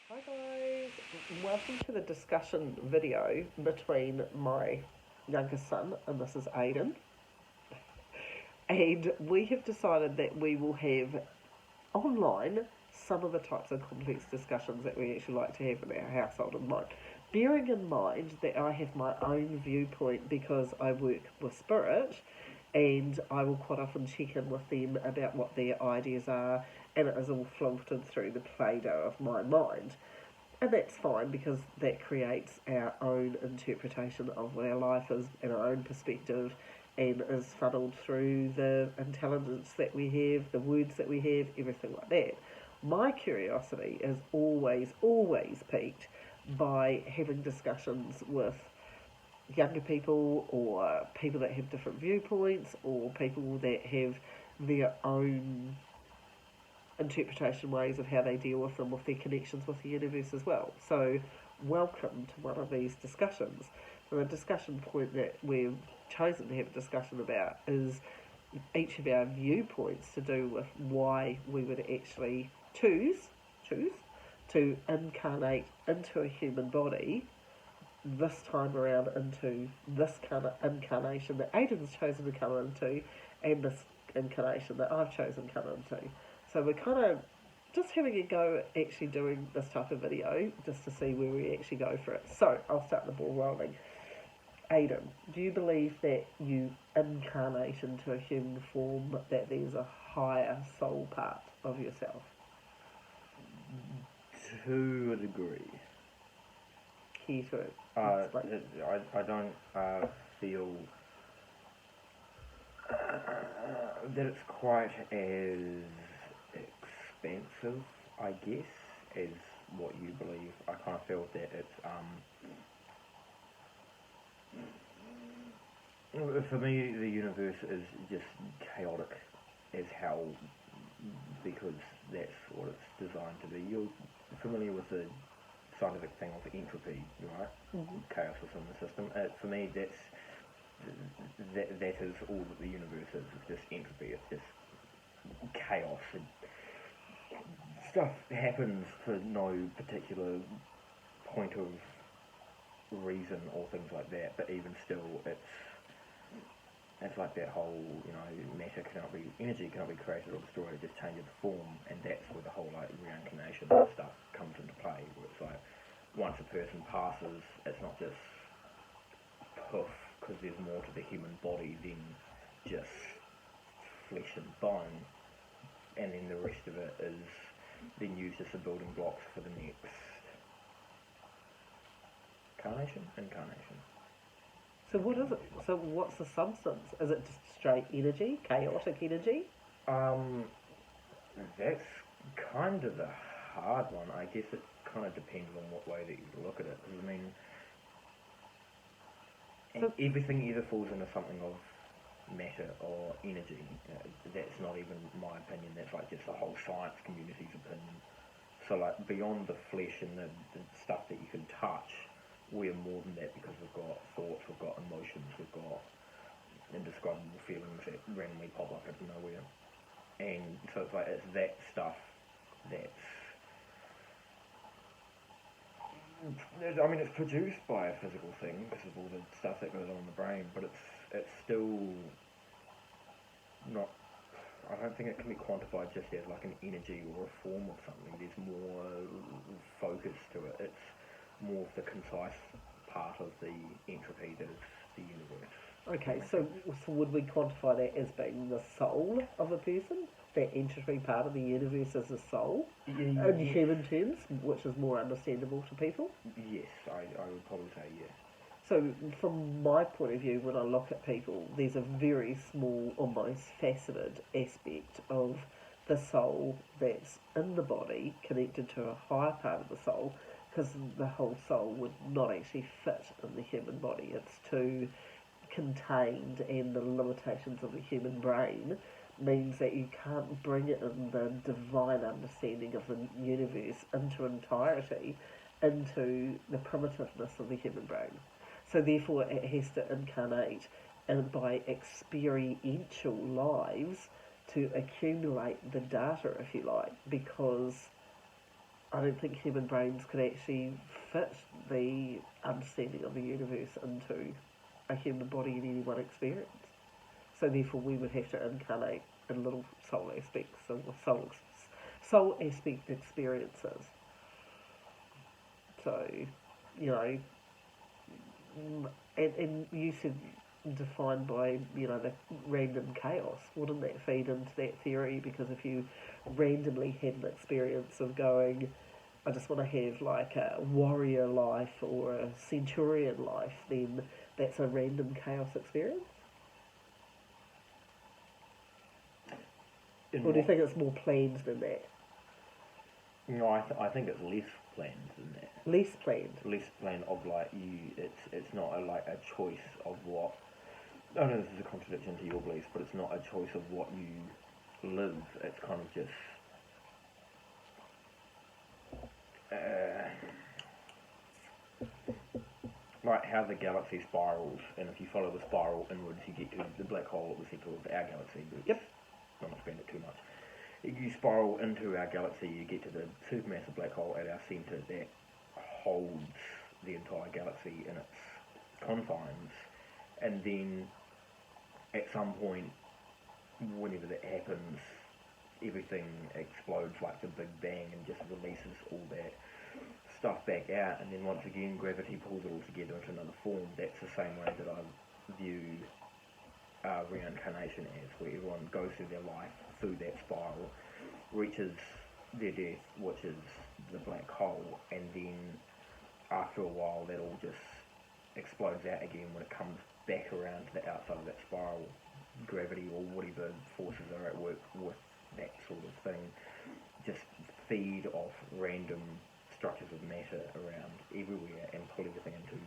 Hi guys, welcome to the discussion video between my youngest son and this is Aiden. And we have decided that we will have online some of the types of complex discussions that we actually like to have in our household and mine. Bearing in mind that I have my own viewpoint because I work with spirit and I will quite often check in with them about what their ideas are, and it is all filtered through the Play Doh of my mind. And that's fine because that creates our own interpretation of what our life is and our own perspective and is funneled through the intelligence that we have, the words that we have, everything like that. My curiosity is always piqued by having discussions with younger people or people that have different viewpoints or people that have their own interpretation ways of how they deal with them, with their connections with the universe as well. So, welcome to one of these discussions. And the discussion point that we've chosen to have a discussion about is each of our viewpoints to do with why we would actually choose to incarnate into a human body this time around into this kind of incarnation that Aiden's chosen to come into and this incarnation that I've chosen to come into. So we're kind of just having a go at actually doing this type of video just to see where we actually go for it. So I'll start the ball rolling. Aiden, do you believe that you incarnate into a human form, that there's a higher soul part of yourself? To a degree. Care to explain? I don't feel that it's quite as expensive, I guess, as what you believe. I kind of feel that for me, the universe is just chaotic as hell because that's what it's designed to be. You're familiar with the scientific thing of entropy, right? Mm-hmm. Chaos within the system. For me, that is all that the universe is. It's just entropy. It's just chaos. And stuff happens for no particular point of reason or things like that. But even still, it's like that whole, energy cannot be created or destroyed, it just changes form, and that's where the whole like reincarnation stuff comes into play, where it's like, once a person passes, it's not just poof, because there's more to the human body than just flesh and bone, and then the rest of it is then used as the building blocks for the next incarnation. So what is it? So what's the substance? Is it just straight energy, chaotic energy? That's kind of a hard one. I guess it kind of depends on what way that you look at it. Because, I mean, So, everything either falls into something of matter or energy. That's not even my opinion. That's like just the whole science community's opinion. So, like, beyond the flesh and the stuff that you can touch, we're more than that because we've got thoughts, we've got emotions, we've got indescribable feelings that randomly pop up out of nowhere. And so it's like, it's that stuff that's, I mean, it's produced by a physical thing because of all the stuff that goes on in the brain, but it's still not, I don't think it can be quantified just as like an energy or a form of something. There's more focus to it. It's more of the concise part of the entropy that is the universe. okay, so would we quantify that as being the soul of a person? That entropy part of the universe is the soul? In human terms, which is more understandable to people? Yes, I would probably say yes. So, from my point of view, when I look at people, there's a very small, almost faceted aspect of the soul that's in the body, connected to a higher part of the soul, because the whole soul would not actually fit in the human body. It's too contained, and the limitations of the human brain means that you can't bring it in the divine understanding of the universe into entirety into the primitiveness of the human brain. So therefore it has to incarnate and by experiential lives to accumulate the data, if you like, because I don't think human brains could actually fit the understanding of the universe into a human body in any one experience. So therefore, we would have to incarnate in little soul aspects and soul aspect experiences. So, you know, and you said defined by, you know, the random chaos. Wouldn't that feed into that theory? Because if you randomly had an experience of going, I just want to have like a warrior life or a centurion life, then that's a random chaos experience? Or do you think it's more planned than that? No, I think it's less planned than that. Less planned? Less planned of like it's not like a choice of what. I know this is a contradiction to your beliefs, but it's not a choice of what you live. It's kind of just. Like how the galaxy spirals, and if you follow the spiral inwards, you get to the black hole at the centre of our galaxy. Yep. Not expand it too much. If you spiral into our galaxy, you get to the supermassive black hole at our centre that holds the entire galaxy in its confines, and then at some point, whenever that happens, everything explodes like the Big Bang and just releases all that stuff back out, and then once again gravity pulls it all together into another form. That's the same way that I view reincarnation as, where everyone goes through their life through that spiral, reaches their death, which is the black hole, and then after a while that all just explodes out again when it comes back around to the outside of that spiral. Gravity or whatever forces are at work with that sort of thing just feed off random structures of matter around everywhere and pull everything into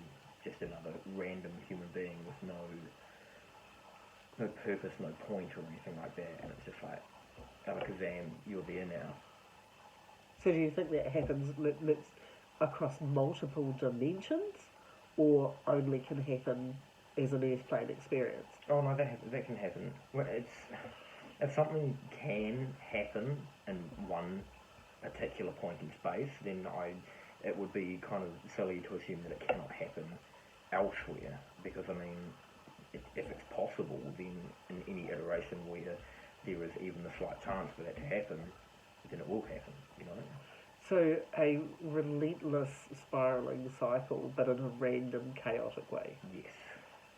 just another random human being with no purpose, no point or anything like that, and it's just like, alakazam, you're there now. So do you think that happens across multiple dimensions, or only can happen as an earth plane experience? Oh no, that can happen. Well, if something can happen in one particular point in space, then it would be kind of silly to assume that it cannot happen elsewhere, because I mean, if it's possible, then in any iteration where there is even a slight chance for that to happen, then it will happen, you know? So a relentless spiralling cycle, but in a random, chaotic way? Yes.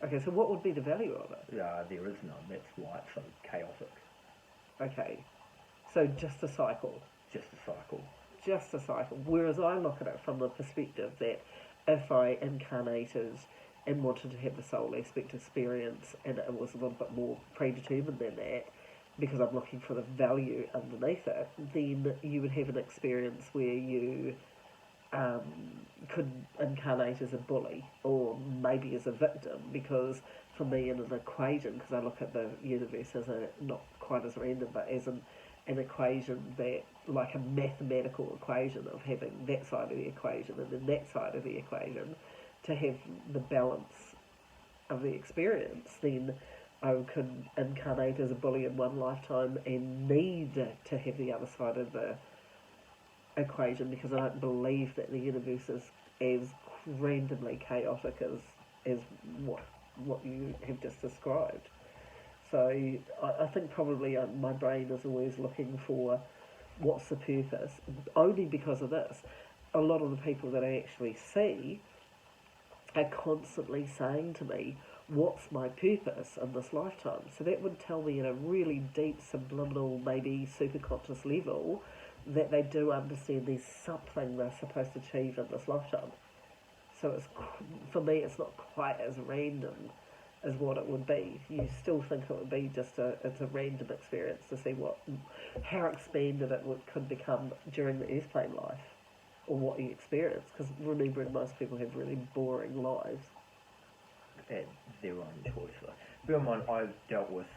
Okay, so what would be the value of it? There is none. That's why it's so chaotic. Okay, so just a cycle. Just a cycle. Just a cycle. Whereas I look at it from the perspective that if I incarnated and wanted to have the soul aspect experience, and it was a little bit more predetermined than that, because I'm looking for the value underneath it, then you would have an experience where you could incarnate as a bully or maybe as a victim, because for me in an equation, because I look at the universe as not quite as random, but as an equation that, like a mathematical equation of having that side of the equation and then that side of the equation to have the balance of the experience, then I could incarnate as a bully in one lifetime and need to have the other side of the equation, because I don't believe that the universe is as randomly chaotic as what you have just described. So I think probably my brain is always looking for what's the purpose, only because of this. A lot of the people that I actually see are constantly saying to me, what's my purpose in this lifetime? So that would tell me at a really deep, subliminal, maybe superconscious level, that they do understand there's something they're supposed to achieve in this lifetime. So for me, it's not quite as random as what it would be. You still think it would be just it's a random experience to see how expanded it could become during the earth plane life, or what you experience. Because remembering, most people have really boring lives. At their own choice, though. Bear in mind, I've dealt with,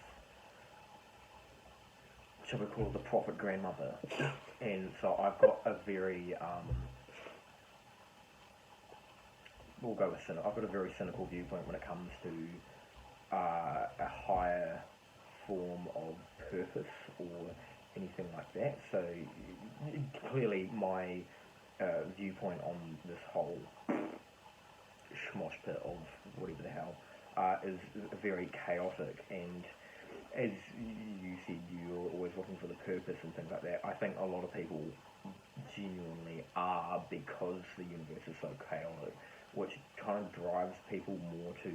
shall we call it, the prophet grandmother, and so I've got a very we'll go with cynical. I've got a very cynical viewpoint when it comes to a higher form of purpose or anything like that. So clearly my viewpoint on this whole schmosh pit of whatever the hell is very chaotic, and as you said, you're always looking for the purpose and things like that. I think a lot of people genuinely are, because the universe is so chaotic, which kind of drives people more to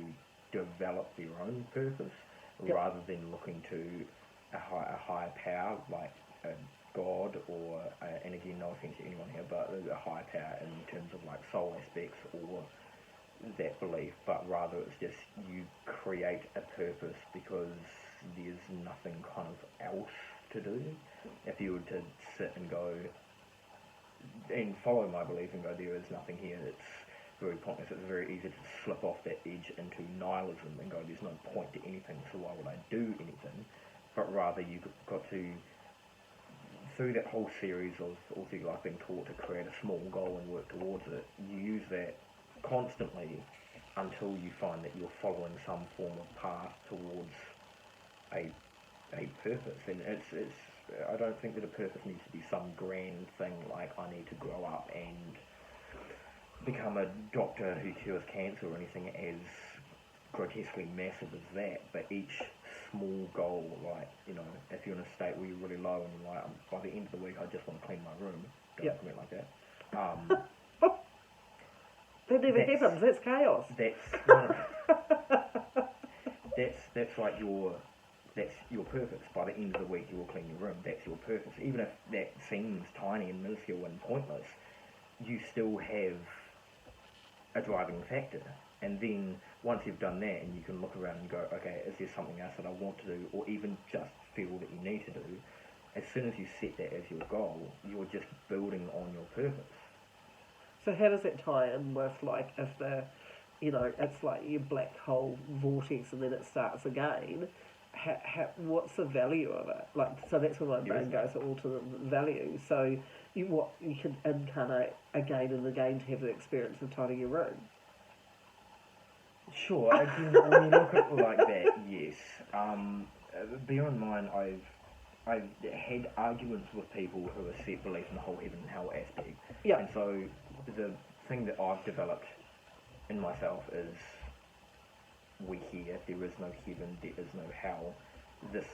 develop their own purpose rather than looking to a higher power like a God or, and again, no offense to anyone here, but a higher power in terms of like soul aspects or that belief, but rather it's just you create a purpose because there's nothing kind of else to do. If you were to sit and go and follow my belief and go, there is nothing here, it's very pointless. It's very easy to slip off that edge into nihilism and go, there's no point to anything, so why would I do anything? But rather you've got to, through that whole series of also like being taught to create a small goal and work towards it, you use that constantly until you find that you're following some form of path towards a purpose. And it's I don't think that a purpose needs to be some grand thing like I need to grow up and become a doctor who cures cancer or anything as grotesquely massive as that, but each small goal, like, you know, if you're in a state where you're really low and you're like, by the end of the week I just want to clean my room, don't commit like that. That never happens, that's chaos. That's like that's your purpose. By the end of the week you will clean your room, that's your purpose. Even if that seems tiny and minuscule and pointless, you still have a driving factor. And then once you've done that and you can look around and go, okay, is there something else that I want to do, or even just feel that you need to do, as soon as you set that as your goal, you're just building on your purpose. So how does that tie in with, like, if the, you know, it's like your black hole vortex and then it starts again, what's the value of it? Like, so that's where my brain goes to alternate value. So you can incarnate again and again to have the experience of tidying your room. Sure, again, when you look at it like that, yes. Bear in mind, I've had arguments with people who are set belief in the whole heaven and hell aspect. Yeah. And so the thing that I've developed in myself is we here, there is no heaven, there is no hell. This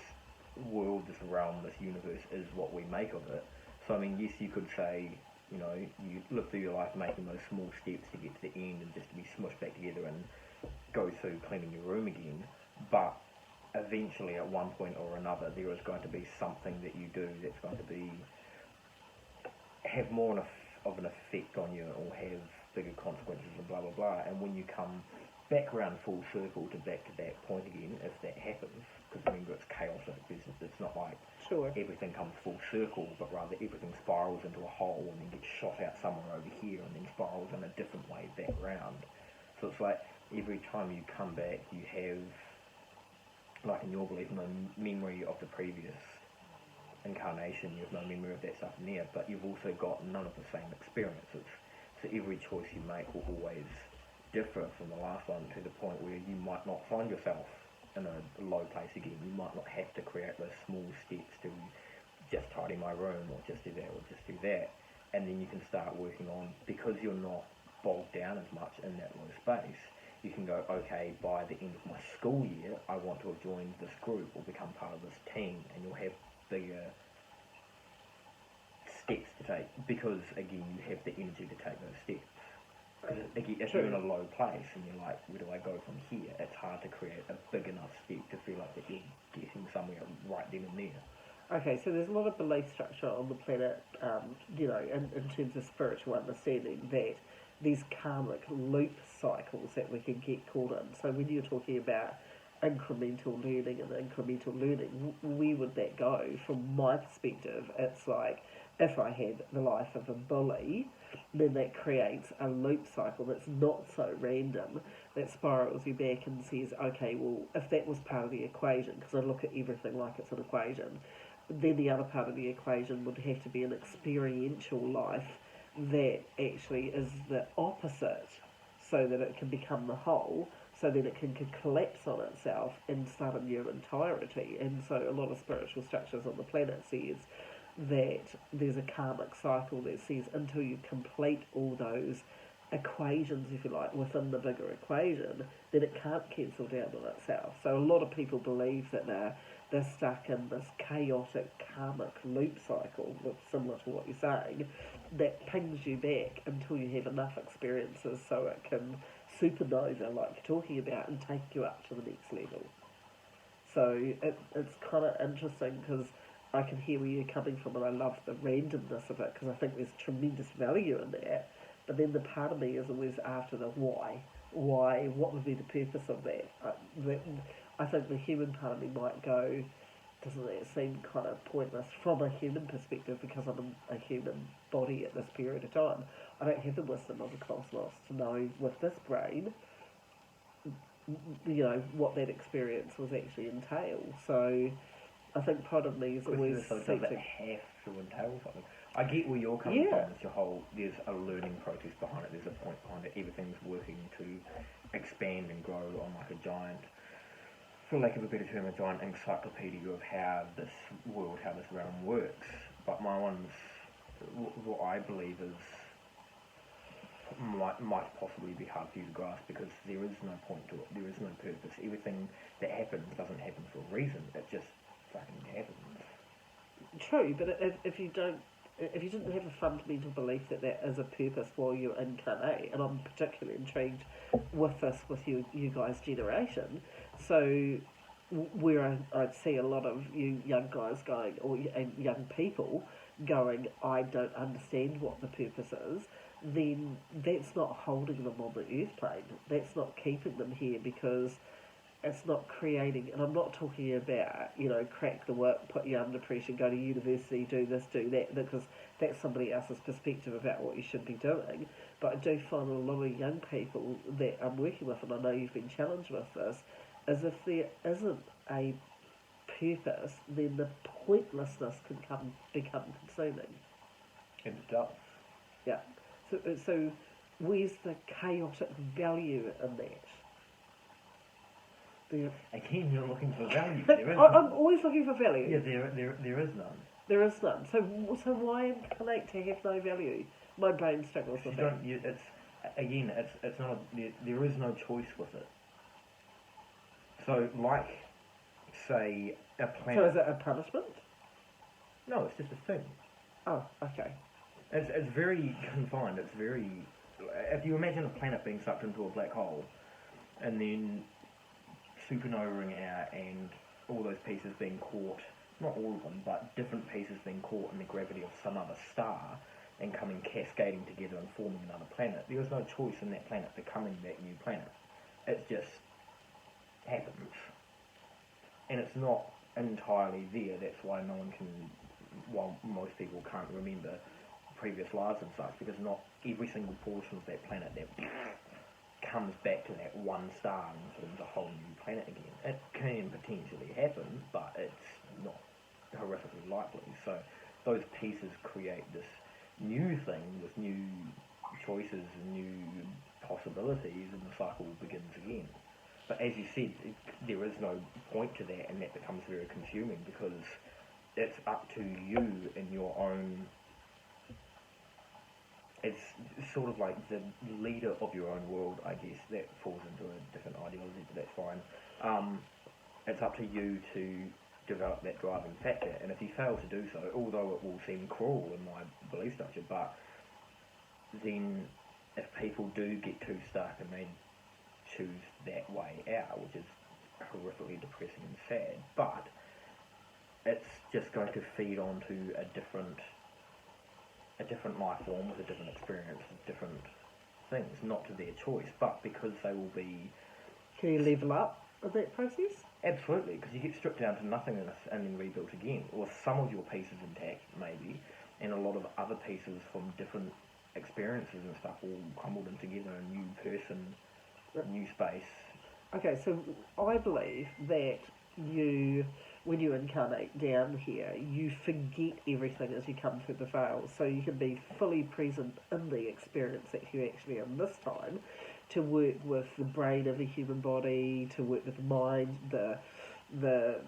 world, this realm, this universe is what we make of it. So, I mean, yes, you could say, you know, you live through your life making those small steps to get to the end and just to be smushed back together and go through cleaning your room again, but eventually at one point or another there is going to be something that you do that's going to have more of an effect on you or have bigger consequences and blah blah blah. And when you come back around full circle to that point again, if that happens, because remember it's chaotic, it's not like everything comes full circle, but rather everything spirals into a hole and then gets shot out somewhere over here and then spirals in a different way back around. So it's like every time you come back you have, like in your belief, no memory of the previous incarnation, you have no memory of that stuff in there, but you've also got none of the same experiences. So every choice you make will always differ from the last one, to the point where you might not find yourself in a low place again. You might not have to create those small steps to just tidy my room or just do that or just do that. And then you can start working on, because you're not bogged down as much in that low space, you can go, okay, by the end of my school year, I want to have joined this group or become part of this team, and you'll have bigger steps to take, because, again, you have the energy to take those steps. Because, again, if you're in a low place and you're like, where do I go from here, it's hard to create a big enough step to feel like that you're getting somewhere right then and there. Okay, so there's a lot of belief structure on the planet, you know, in terms of spiritual understanding, that these karmic loop cycles that we can get caught in. So when you're talking about incremental learning and incremental learning, where would that go? From my perspective, it's like, if I had the life of a bully, then that creates a loop cycle that's not so random, that spirals you back and says, okay, well, if that was part of the equation, because I look at everything like it's an equation, then the other part of the equation would have to be an experiential life that actually is the opposite, so that it can become the whole, so that it can collapse on itself and start a new entirety. And so a lot of spiritual structures on the planet says, that there's a karmic cycle that says until you complete all those equations, if you like, within the bigger equation, then it can't cancel down on itself. So a lot of people believe that they're stuck in this chaotic karmic loop cycle, which similar to what you're saying, that pings you back until you have enough experiences so it can supernova, like you're talking about, and take you up to the next level. So it's kind of interesting because I can hear where you're coming from, and I love the randomness of it because I think there's tremendous value in that. But then the part of me is always after the why. Why? What would be the purpose of that? I think the human part of me might go, doesn't that seem kind of pointless from a human perspective because I'm in a human body at this period of time? I don't have the wisdom of the cosmos to know with this brain, what that experience was actually entail. So I think part of me is always so does it have to entail something? I get where you're coming from with your whole, there's a learning process behind it, there's a point behind it, everything's working to expand and grow on like a giant, for lack of a better term, a giant encyclopedia of how this world, how this realm works. But my one's, what I believe is, might possibly be hard for you to grasp because there is no point to it, there is no purpose. Everything that happens doesn't happen for a reason, it just fucking happens. True, but if you didn't have a fundamental belief that there is a purpose while you're incarnate, and I'm particularly intrigued with this with you guys' generation, so where I'd see a lot of you young guys going, and young people going, I don't understand what the purpose is, then that's not holding them on the earth plane. That's not keeping them here because it's not creating, and I'm not talking about, crack the whip, put you under pressure, go to university, do this, do that, because that's somebody else's perspective about what you should be doing. But I do find a lot of young people that I'm working with, and I know you've been challenged with this, is if there isn't a purpose, then the pointlessness can become consuming. It does. Yeah. So where's the chaotic value in that? Again, you're looking for value. I'm always looking for value. Yeah, there is none. There is none. So why incarnate to have no value? My brain struggles with that. It's not. There is no choice with it. So, like, say, a planet. So is it a punishment? No, it's just a thing. Oh, okay. It's very confined. It's very. If you imagine a planet being sucked into a black hole, and then supernovaing out and all those pieces being caught, not all of them, but different pieces being caught in the gravity of some other star and coming cascading together and forming another planet. There is no choice in that planet becoming that new planet. It just happens. And it's not entirely there. That's why no one can, well, most people can't remember previous lives and such, because not every single portion of that planet that comes back to that one star and forms a whole new planet again. It can potentially happen, but it's not horrifically likely. So those pieces create this new thing with new choices and new possibilities, and the cycle begins again. But as you said, there is no point to that, and that becomes very consuming because it's up to you in your own. It's sort of like the leader of your own world, I guess. That falls into a different ideology, but that's fine. It's up to you to develop that driving factor, and if you fail to do so, although it will seem cruel in my belief structure, but then if people do get too stuck and they choose that way out, which is horrifically depressing and sad, but it's just going to feed onto a different life form with a different experience, with different things, not to their choice, but because they will be... Can you level up in that process? Absolutely, because you get stripped down to nothingness and then rebuilt again, or some of your pieces intact, maybe, and a lot of other pieces from different experiences and stuff all crumbled in together, a new person, a new space. Okay, so I believe that when you incarnate down here, you forget everything as you come through the veil, so you can be fully present in the experience that you actually in this time, to work with the brain of the human body, to work with the mind, the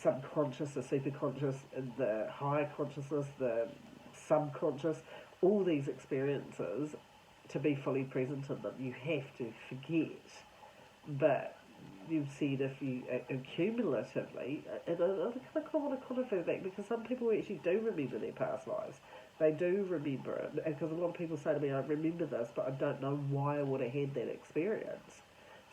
subconscious, the superconscious, the higher consciousness, the subconscious, all these experiences, to be fully present in them, you have to forget. But you've said if you cumulatively, and I kind of want to quantify that because some people actually do remember their past lives. They do remember it, because a lot of people say to me, I remember this, but I don't know why I would have had that experience.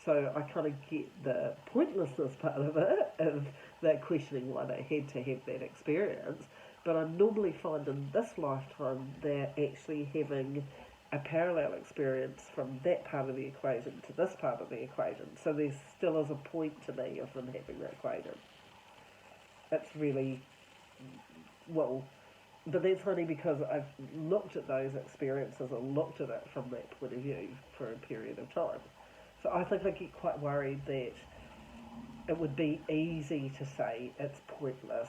So I kind of get the pointlessness part of it, of that questioning why they had to have that experience. But I normally find in this lifetime they're actually having a parallel experience from that part of the equation to this part of the equation. So there still is a point to me of them having that equation. It's really, well, but that's only because I've looked at those experiences and looked at it from that point of view for a period of time. So I think I get quite worried that it would be easy to say it's pointless,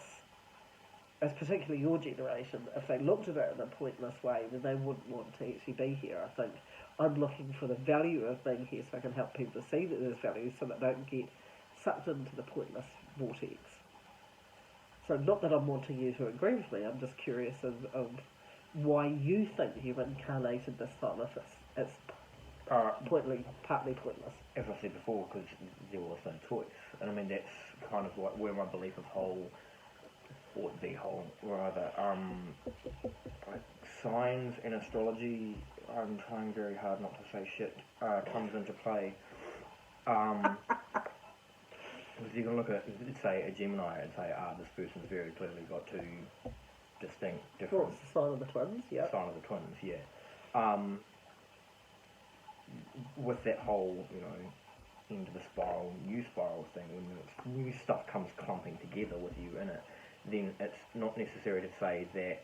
as particularly your generation. If they looked at it in a pointless way, then they wouldn't want to actually be here. I think I'm looking for the value of being here so I can help people to see that there's value so that they don't get sucked into the pointless vortex. So not that I'm wanting you to agree with me, I'm just curious of why you think you've incarnated this time if it's partly pointless. As I said before, because there was no choice. And I mean, that's kind of like where my belief of like signs and astrology, I'm trying very hard not to say shit, comes into play. Because you can look at, say, a Gemini and say, this person's very clearly got two distinct, different... Well, it's the sign of the twins, yeah. Sign of the twins, yeah. With that whole, end of the spiral, new spiral thing, when new stuff comes clumping together with you in it, then it's not necessary to say that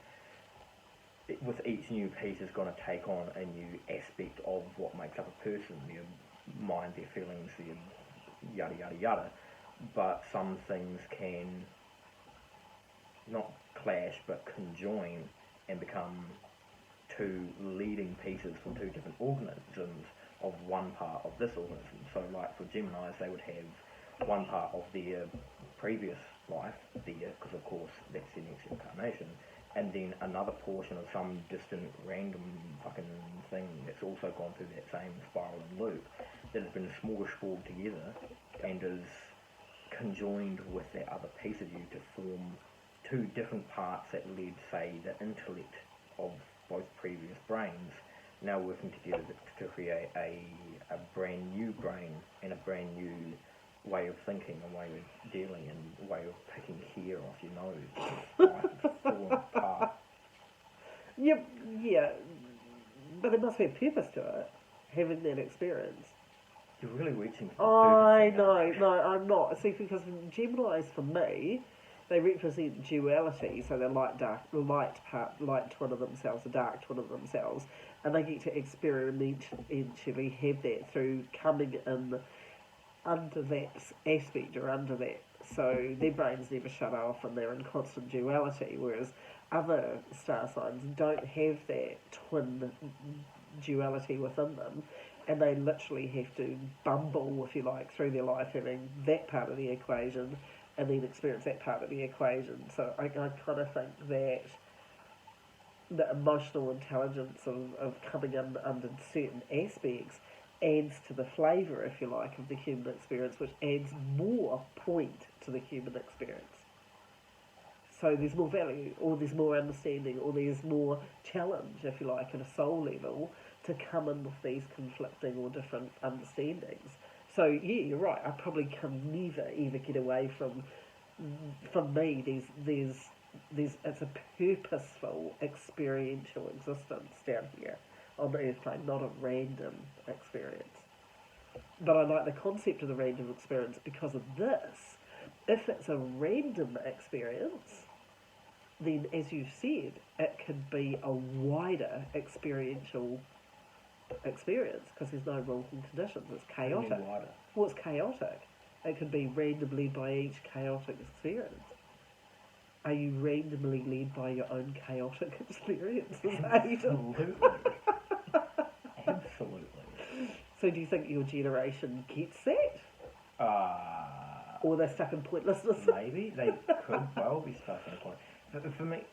with each new piece is going to take on a new aspect of what makes up a person, their mind, their feelings, their yada yada yada. But some things can not clash but conjoin and become two leading pieces from two different organisms of one part of this organism. So like for Geminis, they would have one part of their previous life there, because of course that's their next incarnation, and then another portion of some distant random fucking thing that's also gone through that same spiral and loop that has been smorgasbord together and is conjoined with that other piece of you to form two different parts that led, say, the intellect of both previous brains now working together to create a brand new brain and a brand new way of thinking, a way of dealing, and a way of picking hair off your nose. Like, falling apart. Yep, yeah, but there must be a purpose to it, having that experience. You're really reaching for No, I'm not. See, because Geminis, for me, they represent duality, so they're light twin of themselves, a dark twin of themselves, and they get to experientially have that through coming in under that aspect or under that. So their brains never shut off and they're in constant duality, whereas other star signs don't have that twin duality within them, and they literally have to bumble, if you like, through their life having that part of the equation and then experience that part of the equation. So I kind of think that the emotional intelligence of coming in under certain aspects adds to the flavour, if you like, of the human experience, which adds more point to the human experience. So there's more value, or there's more understanding, or there's more challenge, if you like, at a soul level, to come in with these conflicting or different understandings. So yeah, you're right. I probably can never ever get away from me. There's it's a purposeful experiential existence down here on the earth plane, not a random experience. But I like the concept of the random experience because of this. If it's a random experience, then as you said, it could be a wider experiential experience because there's no rules and conditions. It's chaotic. Well, it's chaotic. It could be randomly by each chaotic experience. Are you randomly led by your own chaotic experiences, Absolutely. Absolutely. So do you think your generation gets that? Or they're stuck in pointlessness. Maybe they could well be stuck in a point. For me,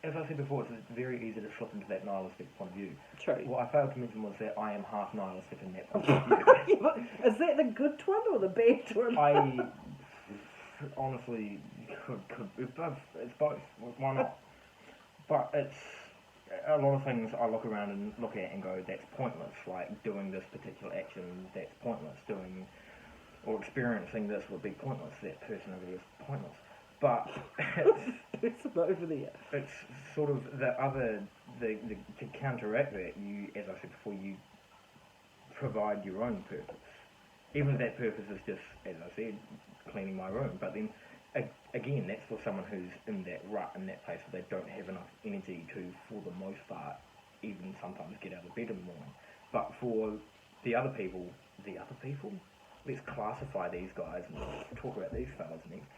as I said before, it's very easy to slip into that nihilistic point of view. True. What I failed to mention was that I am half nihilistic in that point of view. Is that the good one or the bad one? I honestly could it's both. Why not? But it's a lot of things I look around and look at and go, that's pointless. Like doing this particular action, that's pointless. Doing or experiencing this would be pointless. That person over there is pointless. But it's over there. It's sort of to counteract that, you, as I said before, you provide your own purpose. Even if that purpose is just, as I said, cleaning my room. But then, again, that's for someone who's in that rut, in that place where they don't have enough energy to, for the most part, even sometimes get out of bed in the morning. But for the other people, let's classify these guys and talk about these fellas next.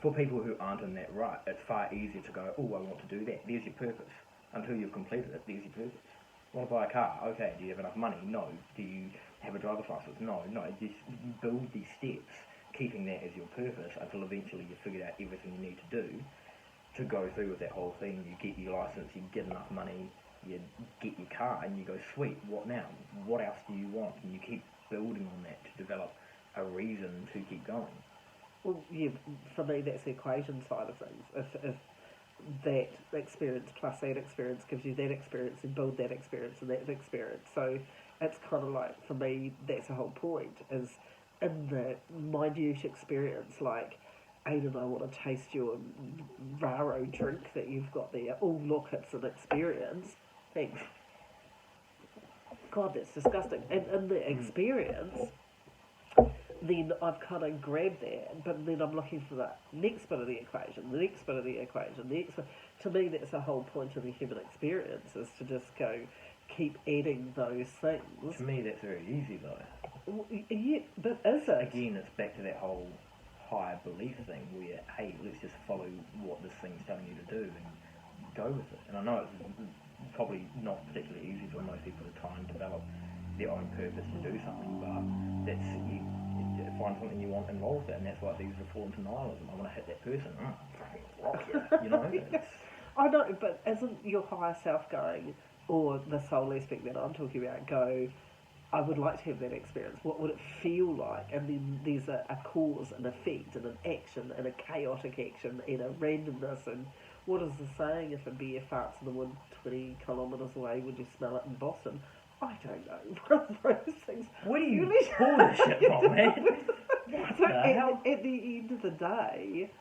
For people who aren't in that rut, it's far easier to go, oh, I want to do that. There's your purpose. Until you've completed it, there's your purpose. Want to buy a car? Okay. Do you have enough money? No. Do you have a driver's license? No. Just build these steps, keeping that as your purpose until eventually you figure out everything you need to do to go through with that whole thing. You get your license, you get enough money, you get your car, and you go, sweet, what now? What else do you want? And you keep building on that to develop a reason to keep going. Well, yeah, for me, that's the equation side of things. If that experience plus that experience gives you that experience and build that experience and that experience. So it's kind of like, for me, that's the whole point, is in the minute experience, like, Aidan, I want to taste your Raro drink that you've got there. Oh, look, it's an experience. Thanks. God, that's disgusting. And in the experience, then I've kind of grabbed that, but then I'm looking for the next bit of the equation, the next bit of the equation, the next bit. To me, that's the whole point of the human experience, is to just go, keep adding those things. To me, that's very easy, though. Yeah, but is it? Again, it's back to that whole higher belief thing where, hey, let's just follow what this thing's telling you to do and go with it. And I know it's probably not particularly easy for most people to try and develop their own purpose to do something, but that's you find something you want involved in, and that's why these fall into nihilism. I want to hit that person. Rock you, you know? I know, but isn't your higher self going, or the soul aspect that I'm talking about, go, I would like to have that experience. What would it feel like? And then there's a cause, an effect, and an action, and a chaotic action, and a randomness. And what is the saying? If a bear farts in the wood 20 kilometres away, would you smell it in Boston? I don't know. One of those things. Where do you pull this shit from, man? So at the end of the day,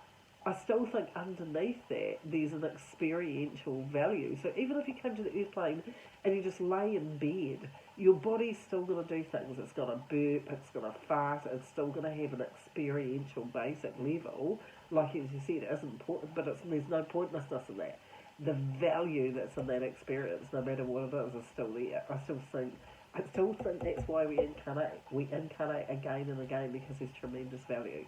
I still think underneath that there's an experiential value. So even if you come to the airplane and you just lay in bed, your body's still going to do things. It's going to burp, it's going to fart, it's still going to have an experiential basic level. Like as you said, it isn't important, but there's no pointlessness in that. The value that's in that experience, no matter what it is still there. I still think that's why we incarnate. We incarnate again and again because there's tremendous value.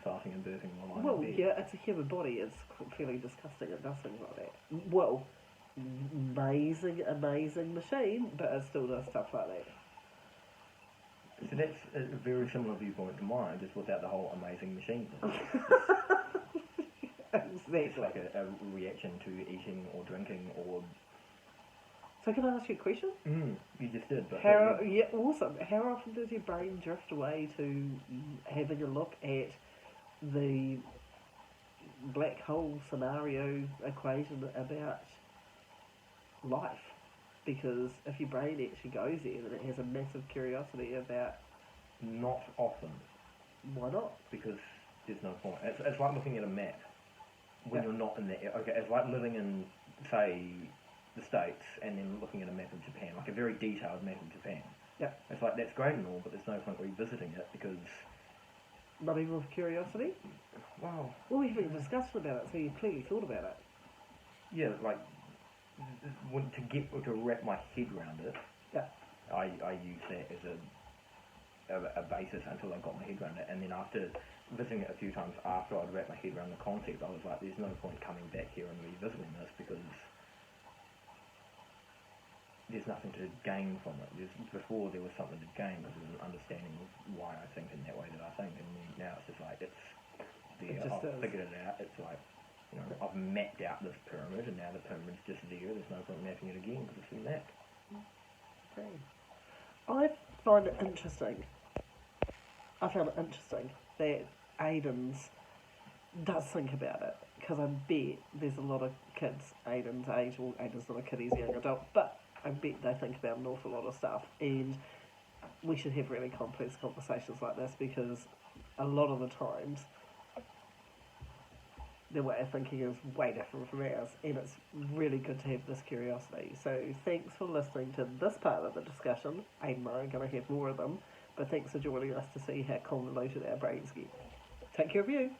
Farting and burping while I'm Well, in bed. yeah, it's a human body. It's fairly disgusting. It does things like that. Well, amazing machine, but it still does stuff like that. So that's a very similar viewpoint to mine, just without the whole amazing machine thing. Exactly. It's like a reaction to eating or drinking or... So can I ask you a question? You just did. But yeah, awesome. How often does your brain drift away to having a look at the black hole scenario equation about life? Because if your brain actually goes there, then it has a massive curiosity about... Not often. Why not? Because there's no point. It's like looking at a map when you're not in there. Okay, it's like living in, say, the States and then looking at a map of Japan, like a very detailed map of Japan. Yeah. It's like, that's great and all, but there's no point revisiting it because... Not even with curiosity? Wow. Well, we haven't discussed about it, so you've clearly thought about it. Yeah, like, to wrap my head around it, yeah. I use that as a basis until I got my head around it, and then after visiting it a few times after I'd wrapped my head around the concept, I was like, there's no point coming back here and revisiting this because there's nothing to gain from it. Before there was something to gain, because there was an understanding of why I think in that way that I think, and now it's just like, it's there, I've figured it out, it's like, you know, I've mapped out this pyramid, and now the pyramid's just there, there's no point mapping it again, because it's been mapped. Okay. I find it interesting. I found it interesting that Aiden's does think about it, because I bet there's a lot of kids Aiden's age, well, Aiden's not a kid, he's a young adult, but I bet they think about an awful lot of stuff, and we should have really complex conversations like this, because a lot of the times their way of thinking is way different from ours, and it's really good to have this curiosity. So thanks for listening to this part of the discussion. Aiden and I are going to have more of them, but thanks for joining us to see how convoluted our brains get. Take care of you.